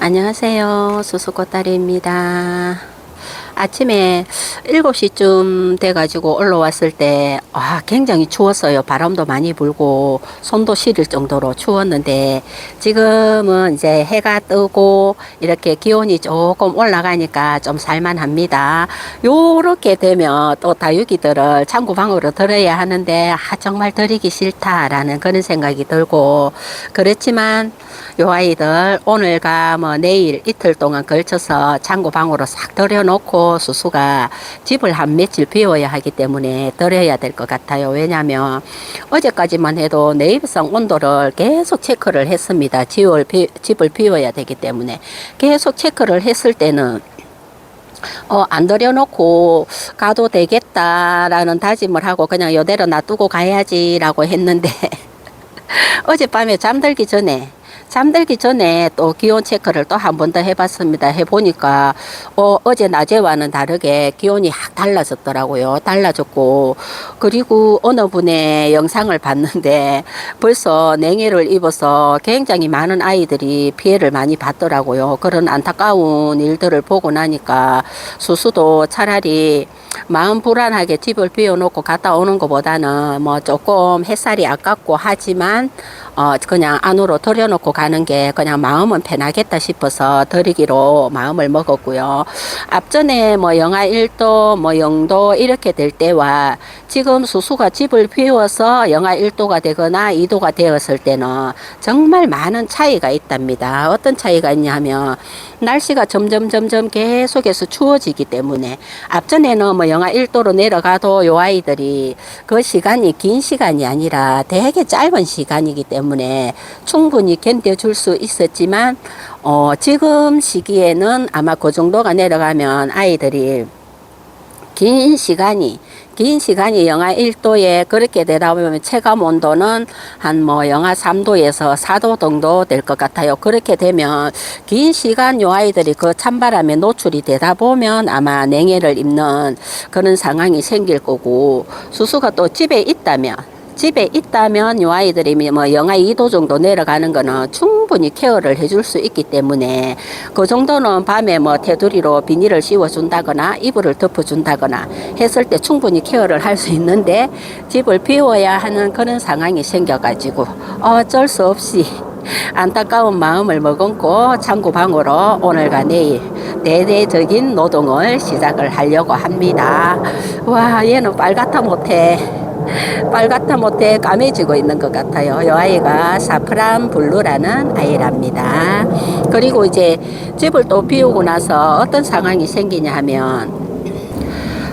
안녕하세요. 수수꽃다리입니다. 아침에 7시쯤 돼가지고 올라왔을 때, 굉장히 추웠어요. 바람도 많이 불고, 손도 시릴 정도로 추웠는데, 지금은 이제 해가 뜨고, 이렇게 기온이 조금 올라가니까 좀 살만합니다. 요렇게 되면 또 다육이들을 창고방으로 들어야 하는데, 정말 들이기 싫다라는 그런 생각이 들고, 그렇지만, 요 아이들 오늘과 뭐 내일 이틀 동안 걸쳐서 창고방으로 싹 들여놓고 수수가 집을 한 며칠 비워야 하기 때문에 들여야 될 것 같아요. 왜냐하면 어제까지만 해도 내입성 온도를 계속 체크를 했습니다. 집을 비워야 되기 때문에 계속 체크를 했을 때는 안 들여놓고 가도 되겠다라는 다짐을 하고 그냥 이대로 놔두고 가야지라고 했는데 어젯밤에 잠들기 전에 또 기온 체크를 또 한 번 더 해봤습니다. 해보니까 어제 낮에와는 다르게 기온이 확 달라졌더라고요. 달라졌고 그리고 어느 분의 영상을 봤는데 벌써 냉해를 입어서 굉장히 많은 아이들이 피해를 많이 봤더라고요. 그런 안타까운 일들을 보고 나니까 수수도 차라리 마음 불안하게 집을 비워놓고 갔다 오는 것보다는 뭐 조금 햇살이 아깝고 하지만 그냥 안으로 들여놓고 가는 게 그냥 마음은 편하겠다 싶어서 들이기로 마음을 먹었고요. 앞전에 뭐 영하 1도, 뭐 0도 이렇게 될 때와 지금 수수가 집을 비워서 영하 1도가 되거나 2도가 되었을 때는 정말 많은 차이가 있답니다. 어떤 차이가 있냐면 날씨가 점점 계속해서 추워지기 때문에 앞전에는 뭐 영하 1도로 내려가도 요 아이들이 그 시간이 긴 시간이 아니라 되게 짧은 시간이기 때문에 충분히 견뎌줄 수 있었지만 지금 시기에는 아마 그 정도가 내려가면 아이들이 긴 시간이 영하 1도에 그렇게 되다 보면 체감 온도는 한 뭐 영하 3도에서 4도 정도 될 것 같아요. 그렇게 되면 긴 시간 요 아이들이 그 찬바람에 노출이 되다 보면 아마 냉해를 입는 그런 상황이 생길 거고 수수가 또 집에 있다면 요 아이들이 뭐 영하 2도 정도 내려가는 거는 충분히 케어를 해줄 수 있기 때문에 그 정도는 밤에 뭐 테두리로 비닐을 씌워준다거나 이불을 덮어준다거나 했을 때 충분히 케어를 할 수 있는데 집을 비워야 하는 그런 상황이 생겨가지고 어쩔 수 없이 안타까운 마음을 머금고 창고방으로 오늘과 내일 대대적인 노동을 시작을 하려고 합니다. 와, 얘는 빨갛다 못해 까매지고 있는 것 같아요. 이 아이가 사프란 블루라는 아이랍니다. 그리고 이제 집을 또 비우고 나서 어떤 상황이 생기냐 하면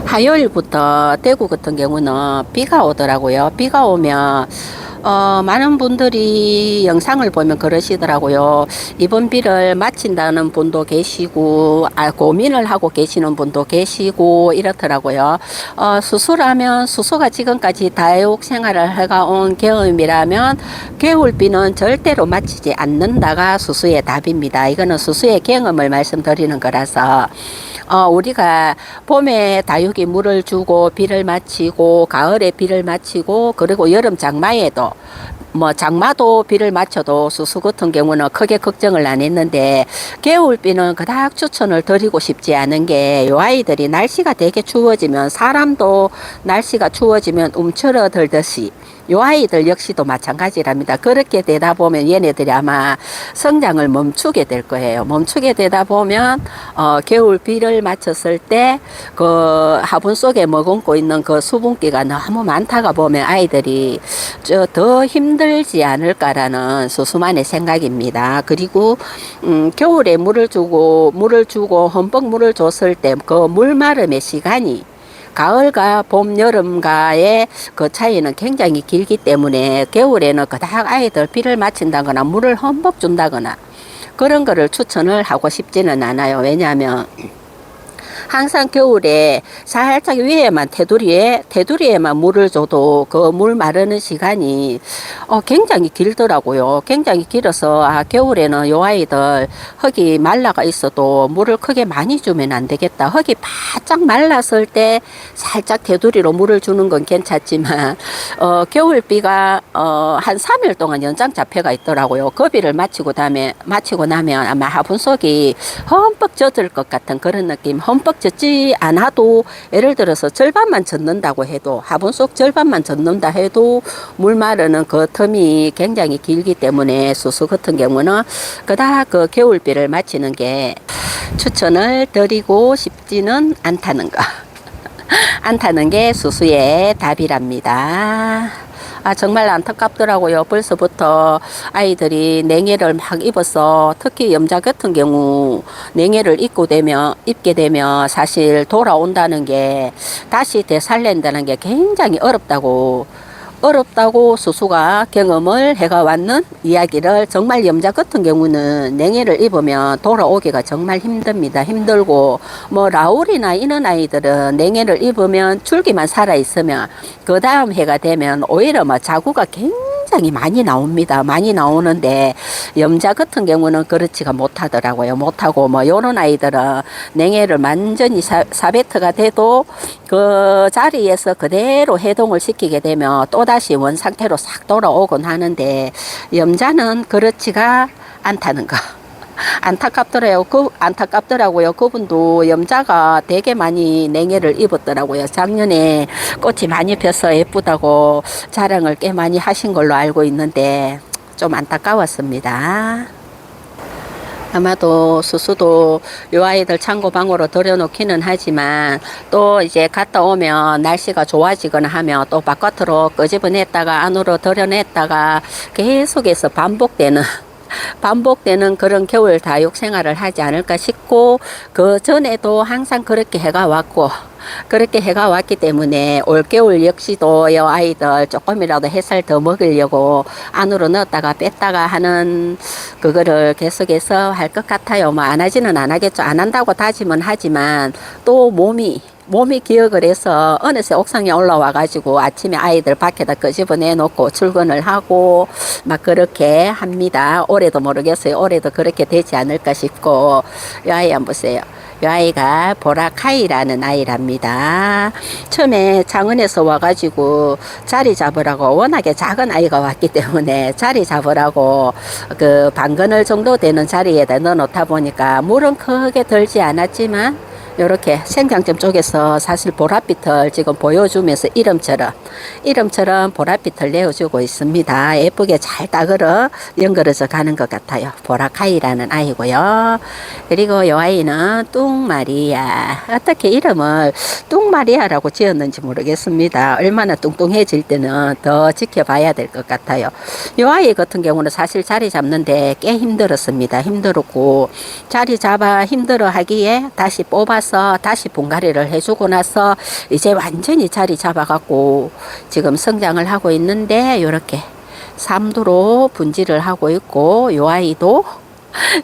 화요일부터 대구 같은 경우는 비가 오더라고요. 비가 오면 많은 분들이 영상을 보면 그러시더라고요. 이번 비를 마친다는 분도 계시고, 고민을 하고 계시는 분도 계시고, 이렇더라고요. 수수가 지금까지 다육 생활을 해가온 경험이라면, 겨울비는 절대로 마치지 않는다가 수수의 답입니다. 이거는 수수의 경험을 말씀드리는 거라서, 우리가 봄에 다육이 물을 주고 비를 마치고 가을에 비를 마치고 그리고 여름 장마에도 뭐 장마도 비를 맞춰도 수수 같은 경우는 크게 걱정을 안 했는데 겨울비는 그닥 추천을 드리고 싶지 않은 게 요 아이들이 날씨가 되게 추워지면 사람도 날씨가 추워지면 움츠러들듯이 요 아이들 역시도 마찬가지랍니다. 그렇게 되다 보면 얘네들이 아마 성장을 멈추게 될 거예요. 멈추게 되다 보면 겨울 비를 맞췄을 때 그 화분 속에 머금고 있는 그 수분기가 너무 많다가 보면 아이들이 더 힘들지 않을까라는 수수만의 생각입니다. 그리고 겨울에 물을 주고 흠뻑 물을 줬을 때 그 물마름의 시간이 가을과 봄, 여름과의 그 차이는 굉장히 길기 때문에 겨울에는 그닥 아이들 비를 맞춘다거나 물을 흠뻑 준다거나 그런 거를 추천을 하고 싶지는 않아요. 왜냐하면 항상 겨울에 살짝 위에만 테두리에만 물을 줘도 그 물 마르는 시간이 굉장히 길더라고요. 굉장히 길어서 겨울에는 요 아이들 흙이 말라가 있어도 물을 크게 많이 주면 안 되겠다. 흙이 바짝 말랐을 때 살짝 테두리로 물을 주는 건 괜찮지만 겨울비가 한 3일 동안 연장 잡혀가 있더라고요. 거비를 마치고 나면 아마 화분속이 흠뻑 젖을 것 같은 그런 느낌. 흠뻑 젖지 않아도 예를 들어서 절반만 젖는다고 해도 화분속 절반만 젖는다 해도 물 마르는 그 텀이 굉장히 길기 때문에 수수 같은 경우는 그닥 그 겨울비를 마치는 게 추천을 드리고 싶지는 않다는 거. 않다는 게 수수의 답이랍니다. 정말 안타깝더라고요. 벌써부터 아이들이 냉해를 막 입어서 특히 염자 같은 경우 냉해를 입게 되면 사실 돌아온다는 게 다시 되살린다는 게 굉장히 어렵다고 수수가 경험을 해가 왔는 이야기를 정말 염자 같은 경우는 냉해를 입으면 돌아오기가 정말 힘듭니다. 힘들고 뭐 라울이나 이런 아이들은 냉해를 입으면 줄기만 살아 있으면 그 다음 해가 되면 오히려 뭐 자구가 굉장히 많이 나옵니다. 많이 나오는데 염자 같은 경우는 그렇지가 못하더라고요. 못하고 뭐 요런 아이들은 냉해를 완전히 사베트가 돼도 그 자리에서 그대로 해동을 시키게 되면 또다시 원 상태로 싹 돌아오곤 하는데 염자는 그렇지가 않다는 거. 안타깝더라고요. 그분도 염자가 되게 많이 냉해를 입었더라고요. 작년에 꽃이 많이 펴서 예쁘다고 자랑을 꽤 많이 하신 걸로 알고 있는데 좀 안타까웠습니다. 아마도 수수도 요 아이들 창고방으로 들여놓기는 하지만 또 이제 갔다 오면 날씨가 좋아지거나 하면 또 바깥으로 끄집어냈다가 안으로 들여냈다가 계속해서 반복되는 그런 겨울 다육 생활을 하지 않을까 싶고 그 전에도 항상 그렇게 해가 왔기 때문에 올겨울 역시도 이 아이들 조금이라도 햇살 더 먹으려고 안으로 넣었다가 뺐다가 하는 그거를 계속해서 할 것 같아요. 뭐 안 하지는 안 하겠죠. 안 한다고 다짐은 하지만 또 몸이 기억을 해서 어느새 옥상에 올라와 가지고 아침에 아이들 밖에다 끄집어내 놓고 출근을 하고 막 그렇게 합니다. 올해도 모르겠어요. 올해도 그렇게 되지 않을까 싶고 이 아이 한번 보세요. 이 아이가 보라카이라는 아이랍니다. 처음에 창원에서 와가지고 자리 잡으라고 워낙에 작은 아이가 왔기 때문에 자리 잡으라고 그 반그늘 정도 되는 자리에다 넣어놓다 보니까 물은 크게 들지 않았지만 이렇게 생장점 쪽에서 사실 보랏빛을 지금 보여주면서 이름처럼 보랏빛을 내어주고 있습니다. 예쁘게 잘 연결해서 가는 것 같아요. 보라카이라는 아이고요. 그리고 이 아이는 뚱마리아. 어떻게 이름을 뚱마리아라고 지었는지 모르겠습니다. 얼마나 뚱뚱해질 때는 더 지켜봐야 될 것 같아요. 이 아이 같은 경우는 사실 자리 잡는데 꽤 힘들었습니다. 힘들었고 자리 잡아 힘들어 하기에 다시 뽑아서 다시 분갈이를 해주고 나서 이제 완전히 자리 잡아갖고 지금 성장을 하고 있는데 이렇게 삼두로 분지를 하고 있고 요 아이도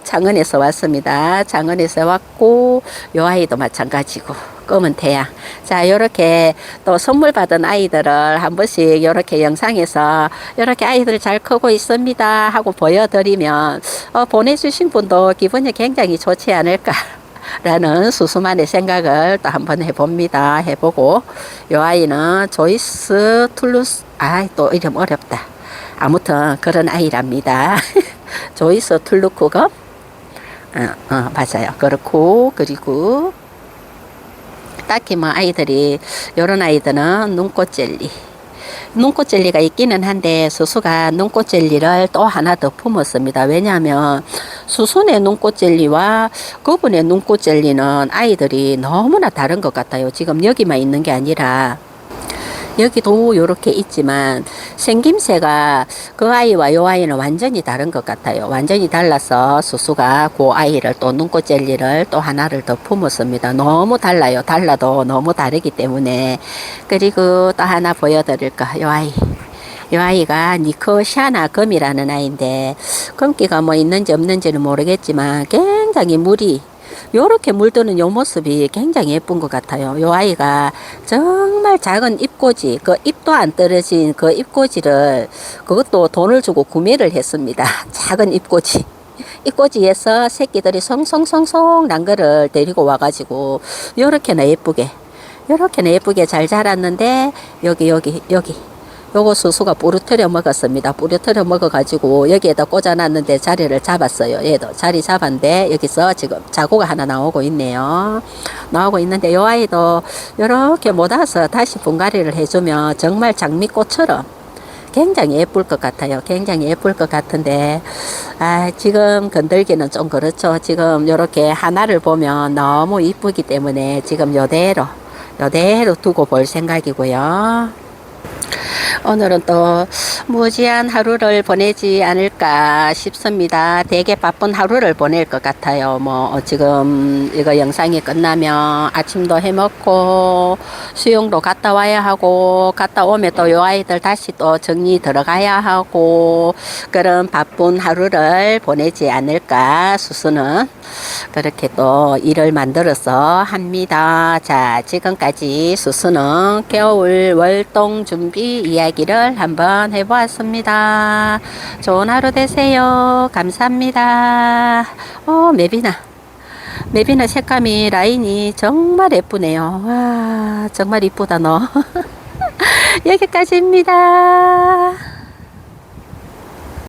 창원에서 왔습니다. 창원에서 왔고 요 아이도 마찬가지고 검은 태양. 자, 이렇게 또 선물 받은 아이들을 한 번씩 이렇게 영상에서 이렇게 아이들 잘 크고 있습니다 하고 보여드리면 보내주신 분도 기분이 굉장히 좋지 않을까 라는 수수만의 생각을 또 한번 해보고 요 아이는 조이스 툴루스 또 이름 어렵다. 아무튼 그런 아이랍니다. 조이스 툴루크가 맞아요. 그렇고 그리고 딱히 뭐 아이들이 요런 아이들은 눈꽃 젤리가 있기는 한데 수수가 눈꽃 젤리를 또 하나 더 품었습니다. 왜냐하면 수순의 눈꽃 젤리와 그분의 눈꽃 젤리는 아이들이 너무나 다른 것 같아요. 지금 여기만 있는 게 아니라 여기도 이렇게 있지만 생김새가 그 아이와 요 아이는 완전히 다른 것 같아요. 완전히 달라서 수수가 그 아이를 또 눈꽃 젤리를 또 하나를 더 품었습니다. 너무 달라요. 달라도 너무 다르기 때문에. 그리고 또 하나 보여드릴까 요 아이. 이 아이가 니코샤나 금이라는 아이인데 금기가 뭐 있는지 없는지는 모르겠지만 굉장히 물이 요렇게 물드는 요 모습이 굉장히 예쁜 것 같아요. 요 아이가 정말 작은 잎꽂이, 그 잎도 안 떨어진 그 잎꽂이를 그것도 돈을 주고 구매를 했습니다. 작은 잎꽂이. 잎꽂이에서 새끼들이 송송송송 난 거를 데리고 와가지고 요렇게나 예쁘게 잘 자랐는데 여기 요거 수수가 부러뜨려 먹었습니다. 부러뜨려 먹어가지고 여기에다 꽂아놨는데 자리를 잡았어요. 얘도 자리 잡았는데 여기서 지금 자구가 하나 나오고 있네요. 나오고 있는데 요 아이도 요렇게 못 와서 다시 분갈이를 해주면 정말 장미꽃처럼 굉장히 예쁠 것 같아요. 굉장히 예쁠 것 같은데 지금 건들기는 좀 그렇죠. 지금 요렇게 하나를 보면 너무 이쁘기 때문에 지금 요대로 두고 볼 생각이고요. 오늘은 또 무지한 하루를 보내지 않을까 싶습니다. 되게 바쁜 하루를 보낼 것 같아요. 뭐 지금 이거 영상이 끝나면 아침도 해먹고 수영도 갔다 와야 하고 갔다 오면 또 요 아이들 다시 또 정리 들어가야 하고 그런 바쁜 하루를 보내지 않을까 수수는 그렇게 또 일을 만들어서 합니다. 자, 지금까지 수수는 겨울 월동 준비 이야기를 한번 해보았습니다. 좋은 하루 되세요. 감사합니다. 매비나 색감이 라인이 정말 예쁘네요. 와, 정말 이쁘다 너. 여기까지입니다.